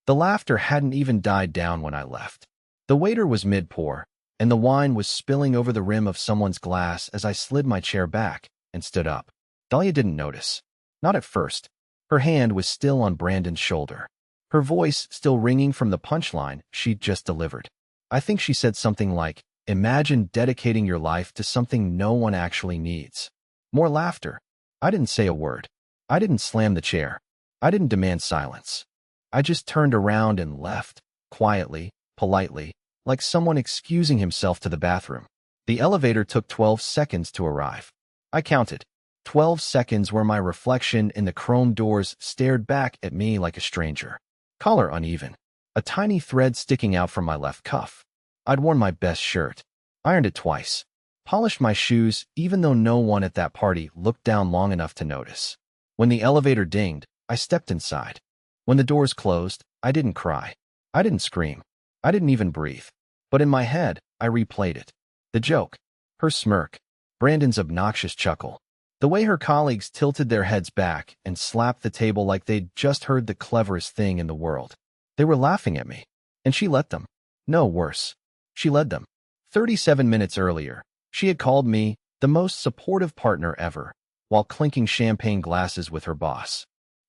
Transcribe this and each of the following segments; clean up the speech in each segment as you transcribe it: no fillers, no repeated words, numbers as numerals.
The laughter hadn't even died down when I left. The waiter was mid-pour, and the wine was spilling over the rim of someone's glass as I slid my chair back and stood up. Dahlia didn't notice. Not at first. Her hand was still on Brandon's shoulder. Her voice still ringing from the punchline she'd just delivered. I think she said something like, "Imagine dedicating your life to something no one actually needs." More laughter. I didn't say a word. I didn't slam the chair. I didn't demand silence. I just turned around and left, quietly, politely, like someone excusing himself to the bathroom. The elevator took 12 seconds to arrive. I counted. 12 seconds where my reflection in the chrome doors stared back at me like a stranger. Collar uneven. A tiny thread sticking out from my left cuff. I'd worn my best shirt. Ironed it twice. Polished my shoes even though no one at that party looked down long enough to notice. When the elevator dinged, I stepped inside. When the doors closed, I didn't cry. I didn't scream. I didn't even breathe. But in my head, I replayed it. The joke. Her smirk. Brandon's obnoxious chuckle. The way her colleagues tilted their heads back and slapped the table like they'd just heard the cleverest thing in the world. They were laughing at me. And she let them. No, worse. She led them. 37 minutes earlier, she had called me the most supportive partner ever, while clinking champagne glasses with her boss.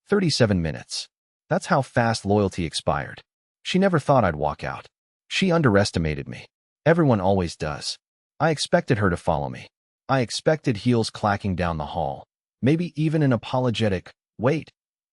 37 minutes. That's how fast loyalty expired. She never thought I'd walk out. She underestimated me. Everyone always does. I expected her to follow me. I expected heels clacking down the hall. Maybe even an apologetic, "Wait,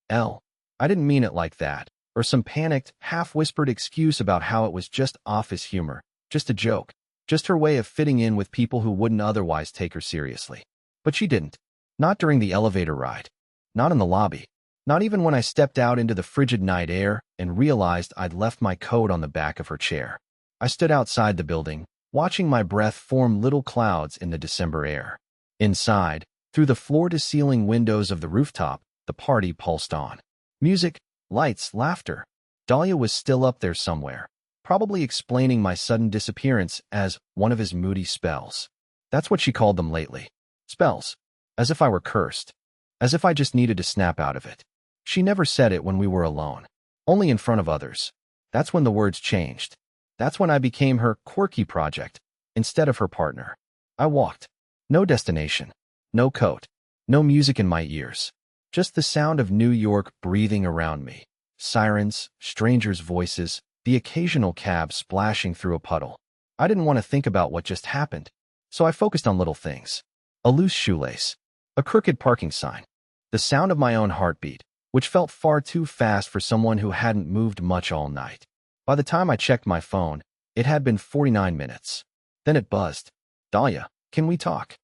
Elle, I didn't mean it like that," or some panicked, half-whispered excuse about how it was just office humor, just a joke, just her way of fitting in with people who wouldn't otherwise take her seriously. But she didn't. Not during the elevator ride. Not in the lobby. Not even when I stepped out into the frigid night air and realized I'd left my coat on the back of her chair. I stood outside the building, watching my breath form little clouds in the December air. Inside, through the floor-to-ceiling windows of the rooftop, the party pulsed on. Music, lights, laughter. Dahlia was still up there somewhere, probably explaining my sudden disappearance as one of his moody spells. That's what she called them lately. Spells. As if I were cursed. As if I just needed to snap out of it. She never said it when we were alone. Only in front of others. That's when the words changed. That's when I became her quirky project, instead of her partner. I walked. No destination. No coat. No music in my ears. Just the sound of New York breathing around me. Sirens, strangers' voices, the occasional cab splashing through a puddle. I didn't want to think about what just happened, so I focused on little things. A loose shoelace. A crooked parking sign. The sound of my own heartbeat, which felt far too fast for someone who hadn't moved much all night. By the time I checked my phone, it had been 49 minutes. Then it buzzed. "Dahlia, can we talk?"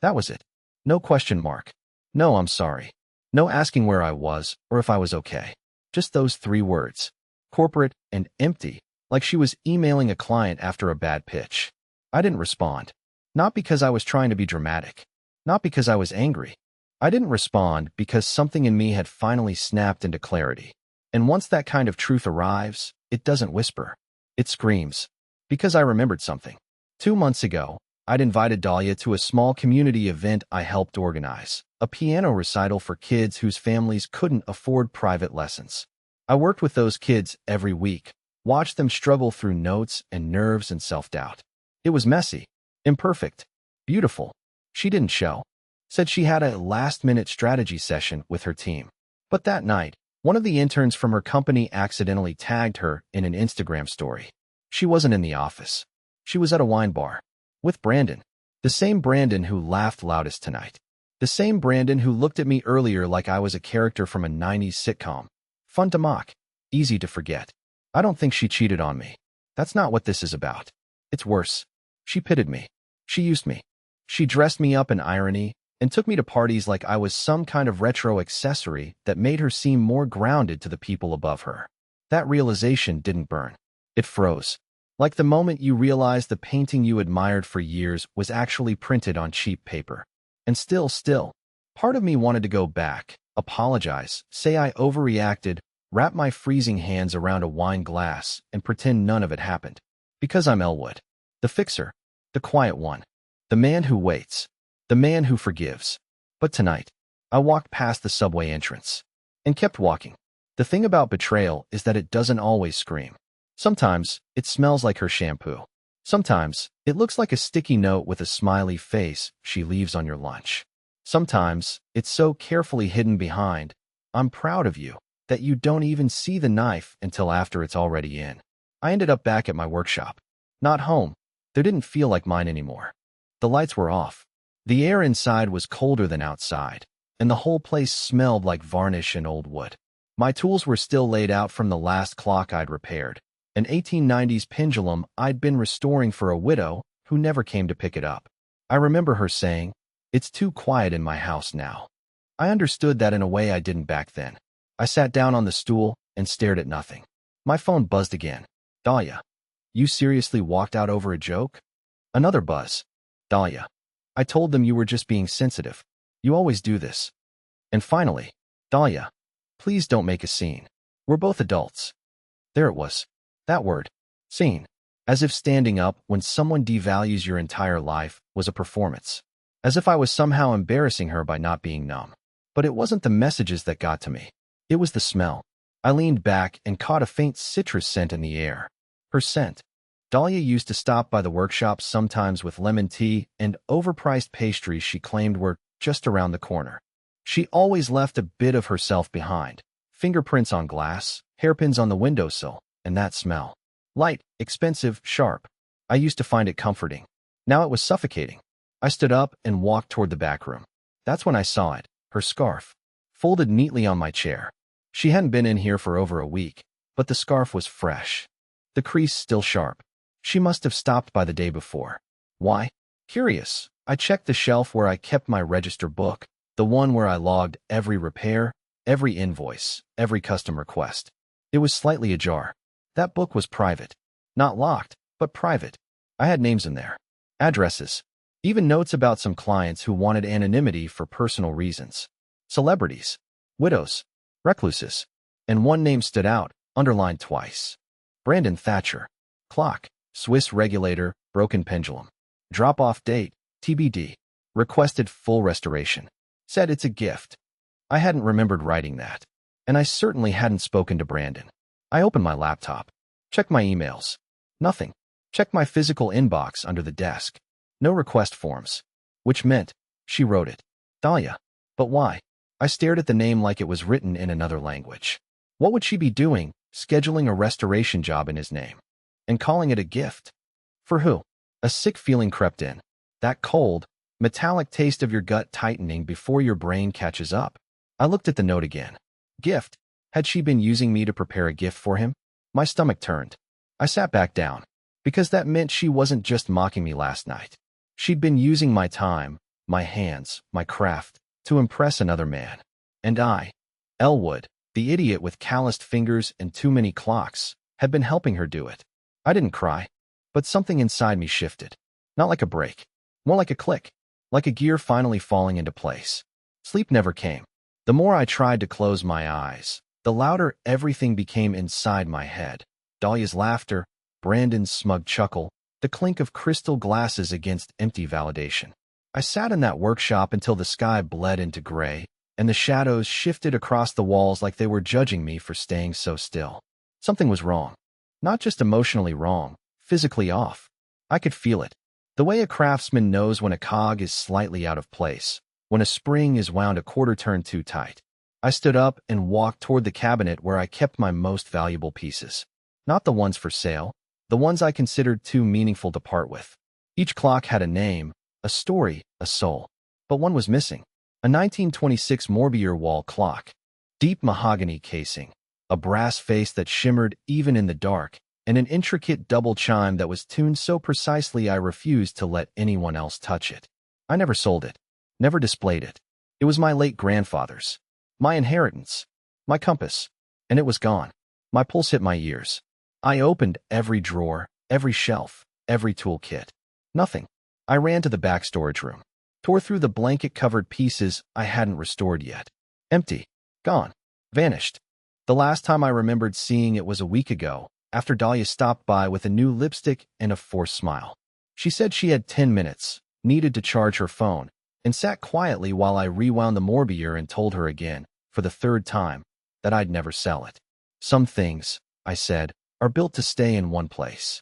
That was it. No question mark. No, I'm sorry. No asking where I was or if I was okay. Just those 3 words. Corporate and empty, like she was emailing a client after a bad pitch. I didn't respond. Not because I was trying to be dramatic. Not because I was angry. I didn't respond because something in me had finally snapped into clarity. And once that kind of truth arrives, it doesn't whisper. It screams. Because I remembered something. 2 months ago, I'd invited Dahlia to a small community event I helped organize, a piano recital for kids whose families couldn't afford private lessons. I worked with those kids every week, watched them struggle through notes and nerves and self-doubt. It was messy, imperfect, beautiful. She didn't show. Said she had a last-minute strategy session with her team. But that night, one of the interns from her company accidentally tagged her in an Instagram story. She wasn't in the office. She was at a wine bar. With Brandon. The same Brandon who laughed loudest tonight. The same Brandon who looked at me earlier like I was a character from a 90s sitcom. Fun to mock. Easy to forget. I don't think she cheated on me. That's not what this is about. It's worse. She pitted me. She used me. She dressed me up in irony and took me to parties like I was some kind of retro accessory that made her seem more grounded to the people above her. That realization didn't burn. It froze. Like the moment you realized the painting you admired for years was actually printed on cheap paper. And still, part of me wanted to go back, apologize, say I overreacted, wrap my freezing hands around a wine glass, and pretend none of it happened. Because I'm Elwood. The fixer. The quiet one. The man who waits. The man who forgives. But tonight, I walked past the subway entrance. And kept walking. The thing about betrayal is that it doesn't always scream. Sometimes, it smells like her shampoo. Sometimes, it looks like a sticky note with a smiley face she leaves on your lunch. Sometimes, it's so carefully hidden behind, "I'm proud of you," that you don't even see the knife until after it's already in. I ended up back at my workshop. Not home. There didn't feel like mine anymore. The lights were off. The air inside was colder than outside, and the whole place smelled like varnish and old wood. My tools were still laid out from the last clock I'd repaired, an 1890s pendulum I'd been restoring for a widow who never came to pick it up. I remember her saying, "It's too quiet in my house now." I understood that in a way I didn't back then. I sat down on the stool and stared at nothing. My phone buzzed again. "Dahlia, you seriously walked out over a joke?" Another buzz. "Dahlia, I told them you were just being sensitive. You always do this." And finally, "Dahlia, please don't make a scene. We're both adults." There it was. That word. Scene. As if standing up when someone devalues your entire life was a performance. As if I was somehow embarrassing her by not being numb. But it wasn't the messages that got to me. It was the smell. I leaned back and caught a faint citrus scent in the air. Her scent. Dahlia used to stop by the workshop sometimes with lemon tea and overpriced pastries she claimed were just around the corner. She always left a bit of herself behind. Fingerprints on glass, hairpins on the windowsill, and that smell. Light, expensive, sharp. I used to find it comforting. Now it was suffocating. I stood up and walked toward the back room. That's when I saw it, her scarf, folded neatly on my chair. She hadn't been in here for over a week, but the scarf was fresh. The crease still sharp. She must have stopped by the day before. Why? Curious, I checked the shelf where I kept my register book, the one where I logged every repair, every invoice, every custom request. It was slightly ajar. That book was private. Not locked, but private. I had names in there. Addresses. Even notes about some clients who wanted anonymity for personal reasons. Celebrities. Widows. Recluses. And one name stood out, underlined twice. Brandon Thatcher. Clock. Swiss regulator, broken pendulum. Drop-off date, TBD. Requested full restoration. Said it's a gift. I hadn't remembered writing that. And I certainly hadn't spoken to Brandon. I opened my laptop. Checked my emails. Nothing. Checked my physical inbox under the desk. No request forms. Which meant, she wrote it. Dahlia. But why? I stared at the name like it was written in another language. What would she be doing, scheduling a restoration job in his name? And calling it a gift? For who? A sick feeling crept in. That cold, metallic taste of your gut tightening before your brain catches up. I looked at the note again. Gift. Had she been using me to prepare a gift for him? My stomach turned. I sat back down, because that meant she wasn't just mocking me last night. She'd been using my time, my hands, my craft, to impress another man. And I, Elwood, the idiot with calloused fingers and too many clocks, had been helping her do it. I didn't cry, but something inside me shifted. Not like a break, more like a click, like a gear finally falling into place. Sleep never came. The more I tried to close my eyes, the louder everything became inside my head. Dahlia's laughter, Brandon's smug chuckle, the clink of crystal glasses against empty validation. I sat in that workshop until the sky bled into gray, and the shadows shifted across the walls like they were judging me for staying so still. Something was wrong. Not just emotionally wrong, physically off. I could feel it. The way a craftsman knows when a cog is slightly out of place, when a spring is wound a quarter turn too tight. I stood up and walked toward the cabinet where I kept my most valuable pieces. Not the ones for sale, the ones I considered too meaningful to part with. Each clock had a name, a story, a soul. But one was missing. A 1926 Morbier wall clock. Deep mahogany casing. A brass face that shimmered even in the dark, and an intricate double chime that was tuned so precisely I refused to let anyone else touch it. I never sold it. Never displayed it. It was my late grandfather's. My inheritance. My compass. And it was gone. My pulse hit my ears. I opened every drawer, every shelf, every toolkit. Nothing. I ran to the back storage room. Tore through the blanket-covered pieces I hadn't restored yet. Empty. Gone. Vanished. The last time I remembered seeing it was a week ago, after Dahlia stopped by with a new lipstick and a forced smile. She said she had 10 minutes, needed to charge her phone, and sat quietly while I rewound the Morbier and told her again, for the third time, that I'd never sell it. Some things, I said, are built to stay in one place.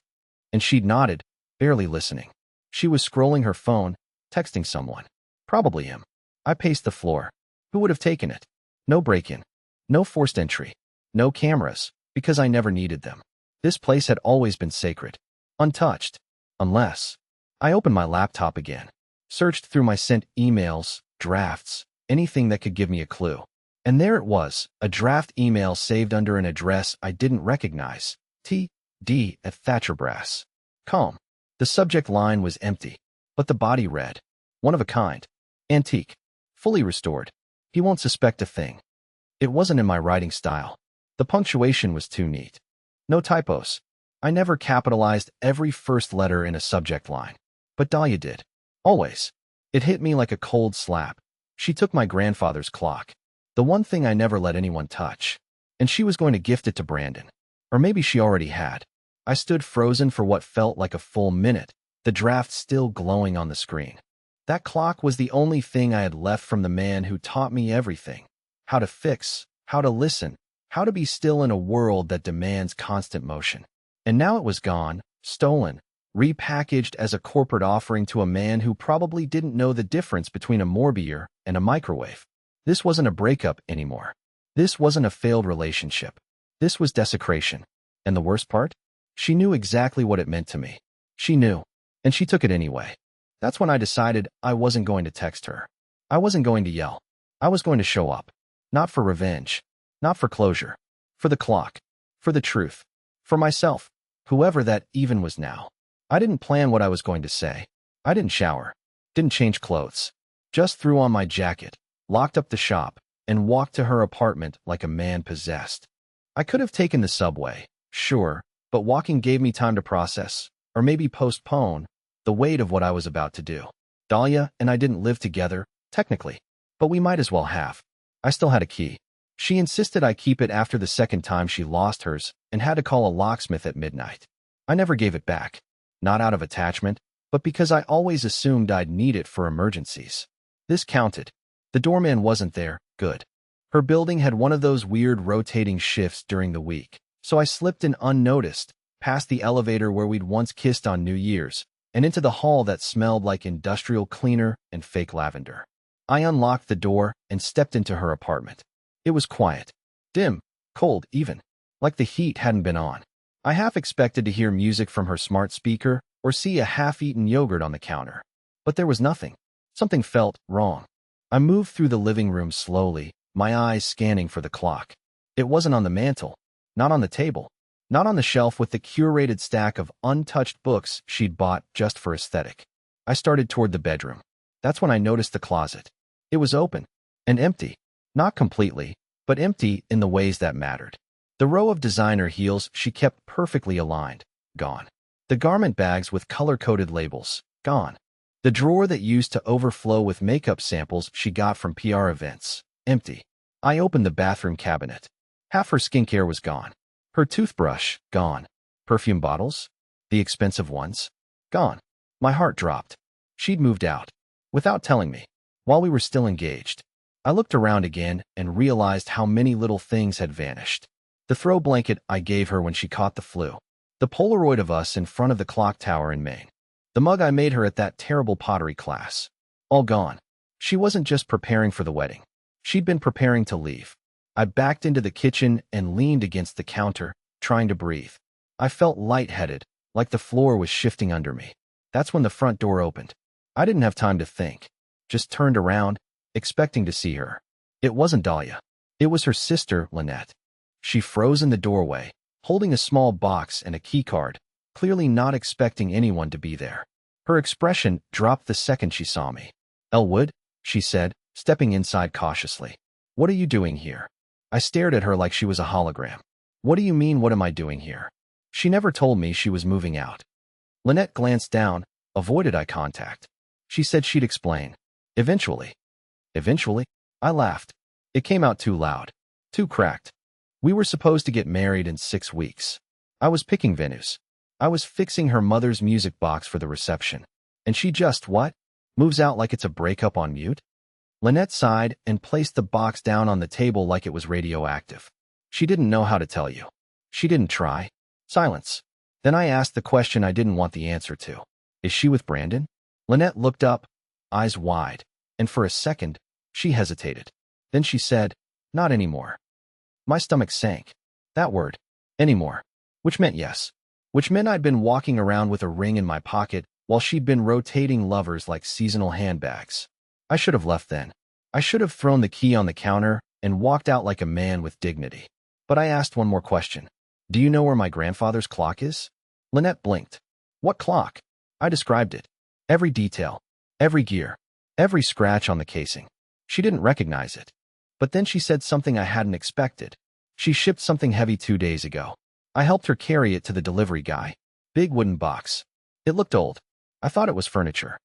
And she'd nodded, barely listening. She was scrolling her phone, texting someone. Probably him. I paced the floor. Who would have taken it? No break-in. No forced entry. No cameras, because I never needed them. This place had always been sacred. Untouched. Unless. I opened my laptop again. Searched through my sent emails, drafts, anything that could give me a clue. And there it was, a draft email saved under an address I didn't recognize. T.D. at Thatcherbrass.com. The subject line was empty, but the body read, one of a kind. Antique. Fully restored. He won't suspect a thing. It wasn't in my writing style. The punctuation was too neat. No typos. I never capitalized every first letter in a subject line. But Dahlia did. Always. It hit me like a cold slap. She took my grandfather's clock. The one thing I never let anyone touch. And she was going to gift it to Brandon. Or maybe she already had. I stood frozen for what felt like a full minute, the draft still glowing on the screen. That clock was the only thing I had left from the man who taught me everything. How to fix, how to listen, how to be still in a world that demands constant motion. And now it was gone, stolen, repackaged as a corporate offering to a man who probably didn't know the difference between a Morbier and a microwave. This wasn't a breakup anymore. This wasn't a failed relationship. This was desecration. And the worst part? She knew exactly what it meant to me. She knew. And she took it anyway. That's when I decided I wasn't going to text her. I wasn't going to yell. I was going to show up. Not for revenge. Not for closure. For the clock. For the truth. For myself. Whoever that even was now. I didn't plan what I was going to say. I didn't shower. Didn't change clothes. Just threw on my jacket, locked up the shop, and walked to her apartment like a man possessed. I could have taken the subway, sure, but walking gave me time to process, or maybe postpone, the weight of what I was about to do. Dahlia and I didn't live together, technically, but we might as well have. I still had a key. She insisted I keep it after the second time she lost hers and had to call a locksmith at midnight. I never gave it back, not out of attachment, but because I always assumed I'd need it for emergencies. This counted. The doorman wasn't there, good. Her building had one of those weird rotating shifts during the week, so I slipped in unnoticed, past the elevator where we'd once kissed on New Year's, and into the hall that smelled like industrial cleaner and fake lavender. I unlocked the door and stepped into her apartment. It was quiet. Dim, cold even, like the heat hadn't been on. I half expected to hear music from her smart speaker or see a half-eaten yogurt on the counter. But there was nothing. Something felt wrong. I moved through the living room slowly, my eyes scanning for the clock. It wasn't on the mantel, not on the table, not on the shelf with the curated stack of untouched books she'd bought just for aesthetic. I started toward the bedroom. That's when I noticed the closet. It was open and empty. Not completely, but empty in the ways that mattered. The row of designer heels she kept perfectly aligned, gone. The garment bags with color-coded labels, gone. The drawer that used to overflow with makeup samples she got from PR events, empty. I opened the bathroom cabinet. Half her skincare was gone. Her toothbrush, gone. Perfume bottles? The expensive ones? Gone. My heart dropped. She'd moved out. Without telling me. While we were still engaged. I looked around again and realized how many little things had vanished. The throw blanket I gave her when she caught the flu. The Polaroid of us in front of the clock tower in Maine. The mug I made her at that terrible pottery class. All gone. She wasn't just preparing for the wedding. She'd been preparing to leave. I backed into the kitchen and leaned against the counter, trying to breathe. I felt lightheaded, like the floor was shifting under me. That's when the front door opened. I didn't have time to think. Just turned around, expecting to see her. It wasn't Dahlia. It was her sister, Lynette. She froze in the doorway, holding a small box and a keycard, clearly not expecting anyone to be there. Her expression dropped the second she saw me. "Elwood," she said, stepping inside cautiously. "What are you doing here?" I stared at her like she was a hologram. "What do you mean, what am I doing here?" She never told me she was moving out. Lynette glanced down, avoided eye contact. She said she'd explain. Eventually. Eventually? I laughed. It came out too loud. Too cracked. We were supposed to get married in 6 weeks. I was picking venues. I was fixing her mother's music box for the reception. And she just, what? Moves out like it's a breakup on mute? Lynette sighed and placed the box down on the table like it was radioactive. She didn't know how to tell you. She didn't try. Silence. Then I asked the question I didn't want the answer to. Is she with Brandon? Lynette looked up, eyes wide, and for a second, she hesitated. Then she said, not anymore. My stomach sank. That word, anymore, which meant yes. Which meant I'd been walking around with a ring in my pocket while she'd been rotating lovers like seasonal handbags. I should have left then. I should have thrown the key on the counter and walked out like a man with dignity. But I asked one more question. Do you know where my grandfather's clock is? Lynette blinked. What clock? I described it. Every detail, every gear, every scratch on the casing. She didn't recognize it. But then she said something I hadn't expected. She shipped something heavy 2 days ago. I helped her carry it to the delivery guy. Big wooden box. It looked old. I thought it was furniture.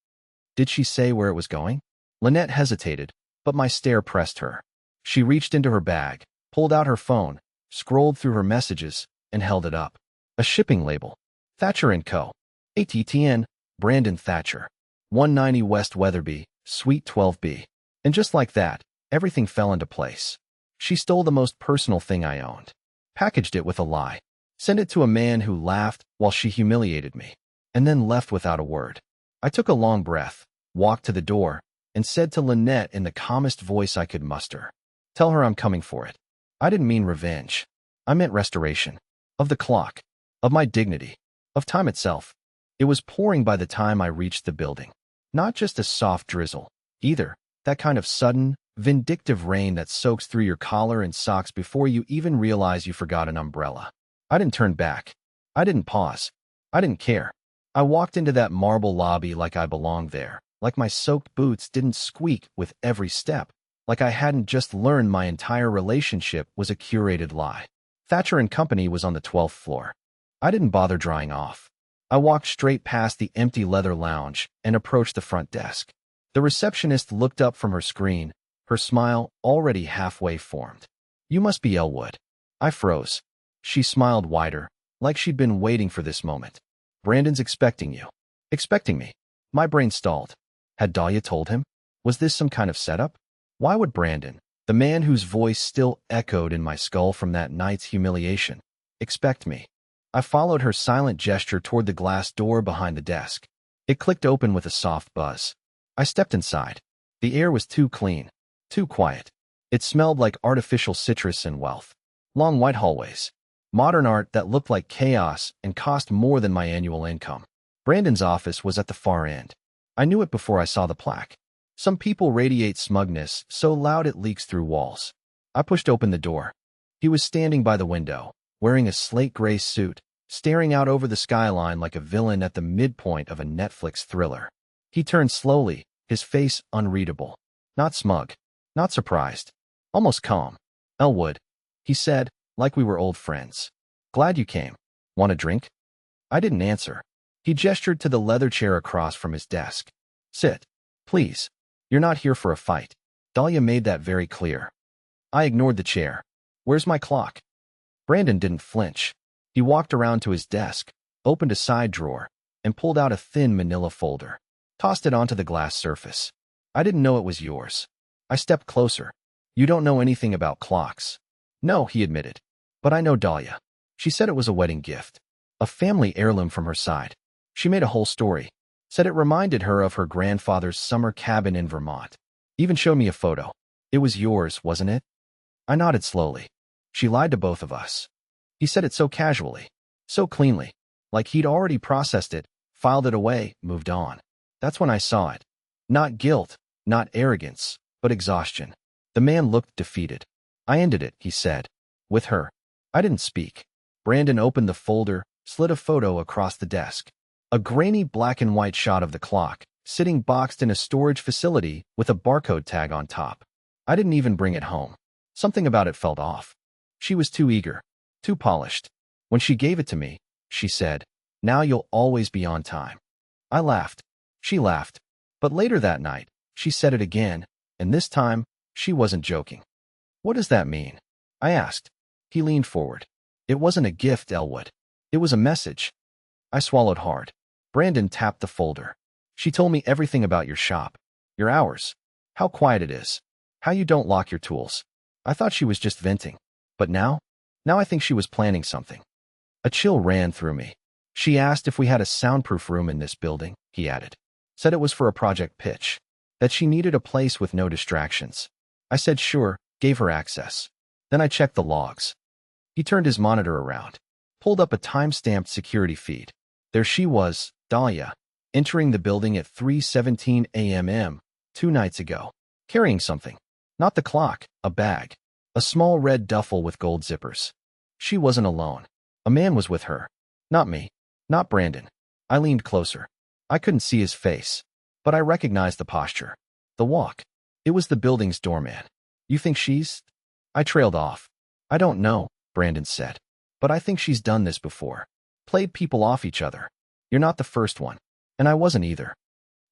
Did she say where it was going? Lynette hesitated, but my stare pressed her. She reached into her bag, pulled out her phone, scrolled through her messages, and held it up. A shipping label. Thatcher & Co. ATTN, Brandon Thatcher. 190 West Weatherby, Suite 12B. And just like that, everything fell into place. She stole the most personal thing I owned. Packaged it with a lie. Sent it to a man who laughed while she humiliated me. And then left without a word. I took a long breath, walked to the door, and said to Lynette in the calmest voice I could muster, tell her I'm coming for it. I didn't mean revenge. I meant restoration. Of the clock. Of my dignity. Of time itself. It was pouring by the time I reached the building. Not just a soft drizzle, either. That kind of sudden, vindictive rain that soaks through your collar and socks before you even realize you forgot an umbrella. I didn't turn back. I didn't pause. I didn't care. I walked into that marble lobby like I belonged there, like my soaked boots didn't squeak with every step, like I hadn't just learned my entire relationship was a curated lie. Thatcher & Company was on the 12th floor. I didn't bother drying off. I walked straight past the empty leather lounge and approached the front desk. The receptionist looked up from her screen, her smile already halfway formed. You must be Elwood. I froze. She smiled wider, like she'd been waiting for this moment. Brandon's expecting you. Expecting me. My brain stalled. Had Dahlia told him? Was this some kind of setup? Why would Brandon, the man whose voice still echoed in my skull from that night's humiliation, expect me? I followed her silent gesture toward the glass door behind the desk. It clicked open with a soft buzz. I stepped inside. The air was too clean, too quiet. It smelled like artificial citrus and wealth. Long white hallways. Modern art that looked like chaos and cost more than my annual income. Brandon's office was at the far end. I knew it before I saw the plaque. Some people radiate smugness so loud it leaks through walls. I pushed open the door. He was standing by the window, wearing a slate gray suit, staring out over the skyline like a villain at the midpoint of a Netflix thriller. He turned slowly, his face unreadable. Not smug, not surprised, almost calm. Elwood, he said, like we were old friends. Glad you came. Want a drink? I didn't answer. He gestured to the leather chair across from his desk. Sit, please. You're not here for a fight. Dahlia made that very clear. I ignored the chair. Where's my clock? Brandon didn't flinch. He walked around to his desk, opened a side drawer, and pulled out a thin manila folder. Tossed it onto the glass surface. I didn't know it was yours. I stepped closer. You don't know anything about clocks. No, he admitted. But I know Dahlia. She said it was a wedding gift. A family heirloom from her side. She made a whole story. Said it reminded her of her grandfather's summer cabin in Vermont. Even showed me a photo. It was yours, wasn't it? I nodded slowly. She lied to both of us. He said it so casually, so cleanly, like he'd already processed it, filed it away, moved on. That's when I saw it. Not guilt, not arrogance, but exhaustion. The man looked defeated. I ended it, he said. With her. I didn't speak. Brandon opened the folder, slid a photo across the desk. A grainy black and white shot of the clock, sitting boxed in a storage facility with a barcode tag on top. I didn't even bring it home. Something about it felt off. She was too eager, too polished. When she gave it to me, she said, now you'll always be on time. I laughed. She laughed. But later that night, she said it again, and this time, she wasn't joking. What does that mean? I asked. He leaned forward. It wasn't a gift, Elwood. It was a message. I swallowed hard. Brandon tapped the folder. She told me everything about your shop, your hours, how quiet it is, how you don't lock your tools. I thought she was just venting. But now, Now I think she was planning something. A chill ran through me. She asked if we had a soundproof room in this building, he added. Said it was for a project pitch. That she needed a place with no distractions. I said sure, gave her access. Then I checked the logs. He turned his monitor around, pulled up a time-stamped security feed. There she was, Dahlia, entering the building at 3:17 a.m. 2 nights ago, carrying something. Not the clock, a bag. A small red duffel with gold zippers. She wasn't alone. A man was with her. Not me. Not Brandon. I leaned closer. I couldn't see his face, but I recognized the posture. The walk. It was the building's doorman. You think she's... I trailed off. I don't know, Brandon said, but I think she's done this before. Played people off each other. You're not the first one. And I wasn't either.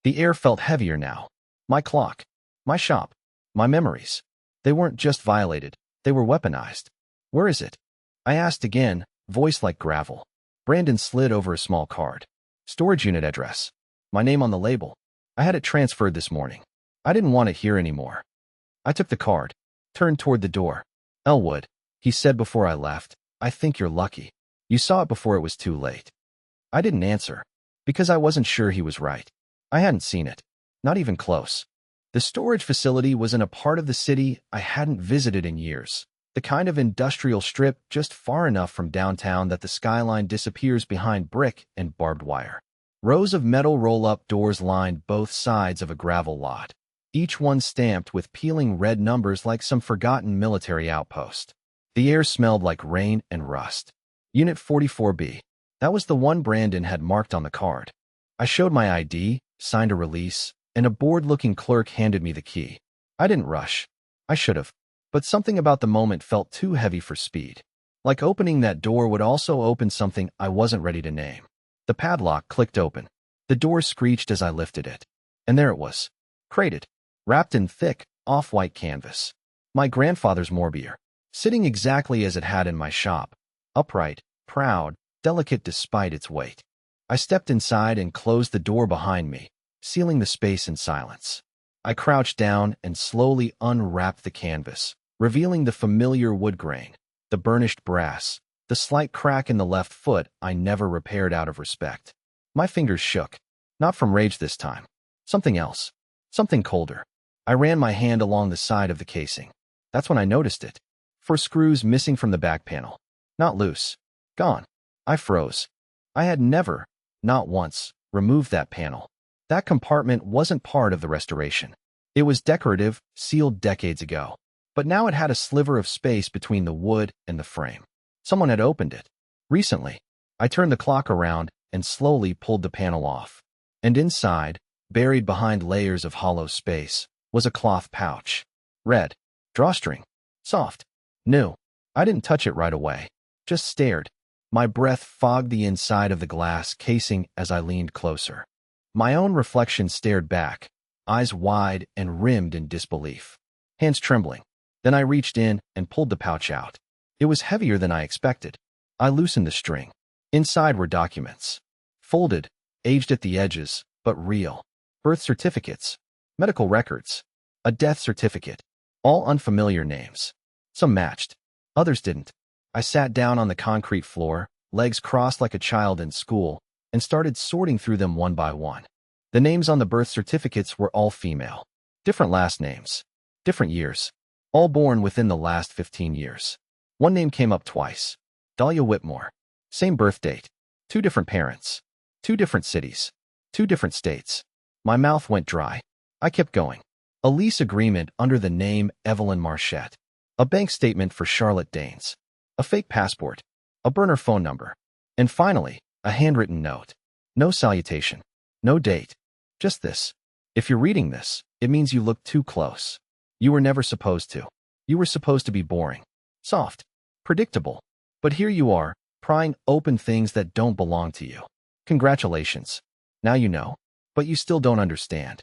The air felt heavier now. My clock. My shop. My memories. They weren't just violated. They were weaponized. Where is it? I asked again, voice like gravel. Brandon slid over a small card. Storage unit address. My name on the label. I had it transferred this morning. I didn't want it here anymore. I took the card, turned toward the door. Elwood, he said before I left, I think you're lucky. You saw it before it was too late. I didn't answer, because I wasn't sure he was right. I hadn't seen it. Not even close. The storage facility was in a part of the city I hadn't visited in years. The kind of industrial strip just far enough from downtown that the skyline disappears behind brick and barbed wire. Rows of metal roll-up doors lined both sides of a gravel lot, each one stamped with peeling red numbers like some forgotten military outpost. The air smelled like rain and rust. Unit 44B. That was the one Brandon had marked on the card. I showed my ID, signed a release, and a bored-looking clerk handed me the key. I didn't rush. I should have. But something about the moment felt too heavy for speed. Like opening that door would also open something I wasn't ready to name. The padlock clicked open. The door screeched as I lifted it. And there it was. Crated. Wrapped in thick, off-white canvas. My grandfather's morbier. Sitting exactly as it had in my shop. Upright, proud, delicate despite its weight. I stepped inside and closed the door behind me, sealing the space in silence. I crouched down and slowly unwrapped the canvas, revealing the familiar wood grain, the burnished brass, the slight crack in the left foot I never repaired out of respect. My fingers shook, not from rage this time. Something else. Something colder. I ran my hand along the side of the casing. That's when I noticed it. 4 screws missing from the back panel. Not loose. Gone. I froze. I had never, not once, removed that panel. That compartment wasn't part of the restoration. It was decorative, sealed decades ago. But now it had a sliver of space between the wood and the frame. Someone had opened it. Recently. I turned the clock around and slowly pulled the panel off. And inside, buried behind layers of hollow space, was a cloth pouch. Red. Drawstring. Soft. New. I didn't touch it right away. Just stared. My breath fogged the inside of the glass casing as I leaned closer. My own reflection stared back, eyes wide and rimmed in disbelief. Hands trembling. Then I reached in and pulled the pouch out. It was heavier than I expected. I loosened the string. Inside were documents. Folded, aged at the edges, but real. Birth certificates. Medical records. A death certificate. All unfamiliar names. Some matched. Others didn't. I sat down on the concrete floor, legs crossed like a child in school, and started sorting through them one by one. The names on the birth certificates were all female. Different last names. Different years. All born within the last 15 years. One name came up twice. Dahlia Whitmore. Same birth date. 2 different parents. 2 different cities. 2 different states. My mouth went dry. I kept going. A lease agreement under the name Evelyn Marchette. A bank statement for Charlotte Danes. A fake passport. A burner phone number. And finally, a handwritten note. No salutation. No date. Just this. If you're reading this, it means you looked too close. You were never supposed to. You were supposed to be boring. Soft. Predictable. But here you are, prying open things that don't belong to you. Congratulations. Now you know. But you still don't understand.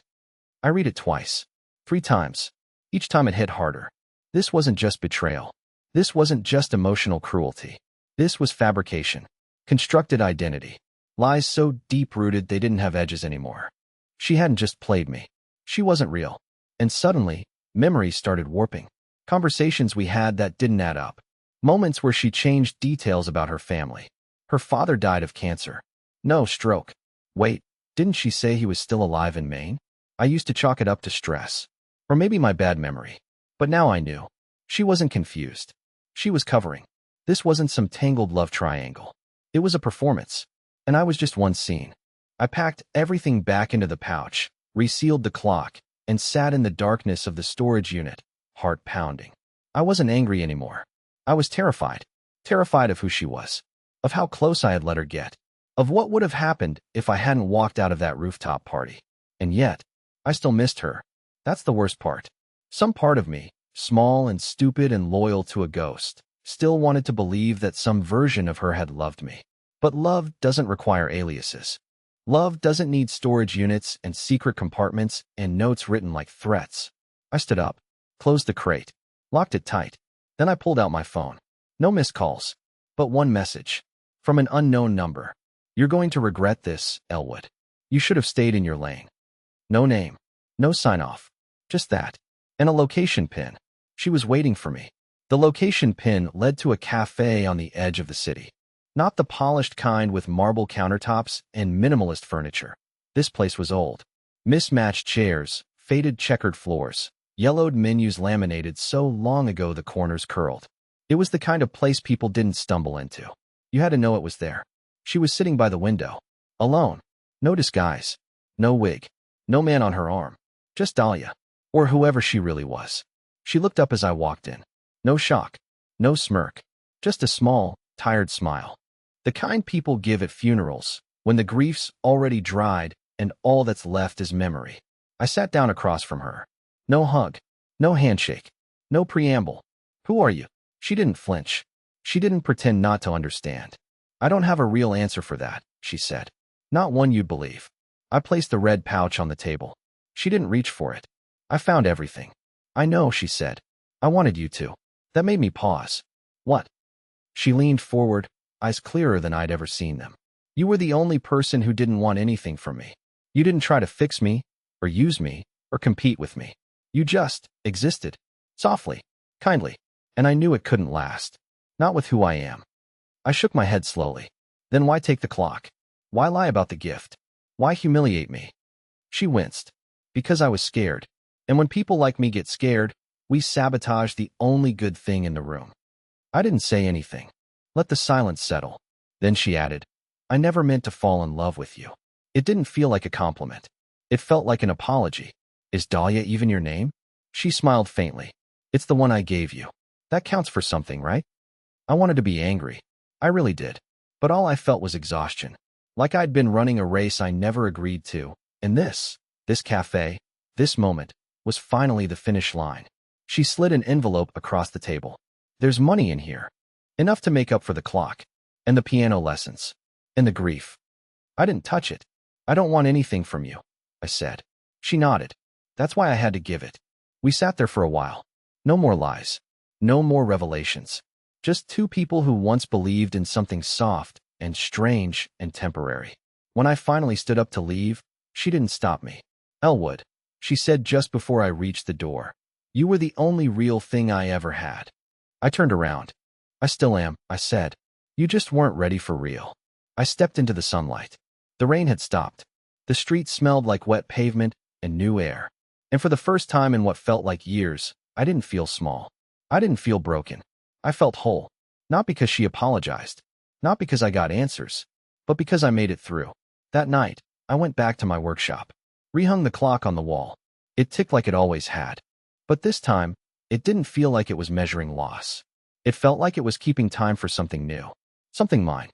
I read it twice. 3 times. Each time it hit harder. This wasn't just betrayal. This wasn't just emotional cruelty. This was fabrication. Constructed identity. Lies so deep-rooted they didn't have edges anymore. She hadn't just played me. She wasn't real. And suddenly, memories started warping. Conversations we had that didn't add up. Moments where she changed details about her family. Her father died of cancer. No, stroke. Wait, didn't she say he was still alive in Maine? I used to chalk it up to stress. Or maybe my bad memory. But now I knew. She wasn't confused. She was covering. This wasn't some tangled love triangle. It was a performance. And I was just one scene. I packed everything back into the pouch, resealed the clock, and sat in the darkness of the storage unit, heart pounding. I wasn't angry anymore. I was terrified. Terrified of who she was. Of how close I had let her get. Of what would have happened if I hadn't walked out of that rooftop party. And yet, I still missed her. That's the worst part. Some part of me, small and stupid and loyal to a ghost, still wanted to believe that some version of her had loved me. But love doesn't require aliases. Love doesn't need storage units and secret compartments and notes written like threats. I stood up, closed the crate, locked it tight. Then I pulled out my phone. No missed calls, but one message. From an unknown number. You're going to regret this, Elwood. You should have stayed in your lane. No name. No sign-off. Just that. And a location pin. She was waiting for me. The location pin led to a cafe on the edge of the city. Not the polished kind with marble countertops and minimalist furniture. This place was old. Mismatched chairs, faded checkered floors, yellowed menus laminated so long ago the corners curled. It was the kind of place people didn't stumble into. You had to know it was there. She was sitting by the window. Alone. No disguise. No wig. No man on her arm. Just Dahlia. Or whoever she really was. She looked up as I walked in. No shock. No smirk. Just a small, tired smile. The kind people give at funerals, when the grief's already dried and all that's left is memory. I sat down across from her. No hug. No handshake. No preamble. Who are you? She didn't flinch. She didn't pretend not to understand. I don't have a real answer for that, she said. Not one you'd believe. I placed the red pouch on the table. She didn't reach for it. I found everything. I know, she said. I wanted you to. That made me pause. What? She leaned forward, eyes clearer than I'd ever seen them. You were the only person who didn't want anything from me. You didn't try to fix me, or use me, or compete with me. You just existed. Softly, kindly. And I knew it couldn't last. Not with who I am. I shook my head slowly. Then why take the clock? Why lie about the gift? Why humiliate me? She winced. Because I was scared. And when people like me get scared, we sabotage the only good thing in the room. I didn't say anything. Let the silence settle. Then she added, I never meant to fall in love with you. It didn't feel like a compliment. It felt like an apology. Is Dahlia even your name? She smiled faintly. It's the one I gave you. That counts for something, right? I wanted to be angry. I really did. But all I felt was exhaustion. Like I'd been running a race I never agreed to. And this cafe, this moment, was finally the finish line. She slid an envelope across the table. There's money in here. Enough to make up for the clock. And the piano lessons. And the grief. I didn't touch it. I don't want anything from you, I said. She nodded. That's why I had to give it. We sat there for a while. No more lies. No more revelations. Just two people who once believed in something soft and strange and temporary. When I finally stood up to leave, she didn't stop me. Elwood, she said just before I reached the door. You were the only real thing I ever had. I turned around. I still am, I said. You just weren't ready for real. I stepped into the sunlight. The rain had stopped. The street smelled like wet pavement and new air. And for the first time in what felt like years, I didn't feel small. I didn't feel broken. I felt whole. Not because she apologized. Not because I got answers. But because I made it through. That night, I went back to my workshop. Rehung the clock on the wall. It ticked like it always had. But this time, it didn't feel like it was measuring loss. It felt like it was keeping time for something new. Something mine.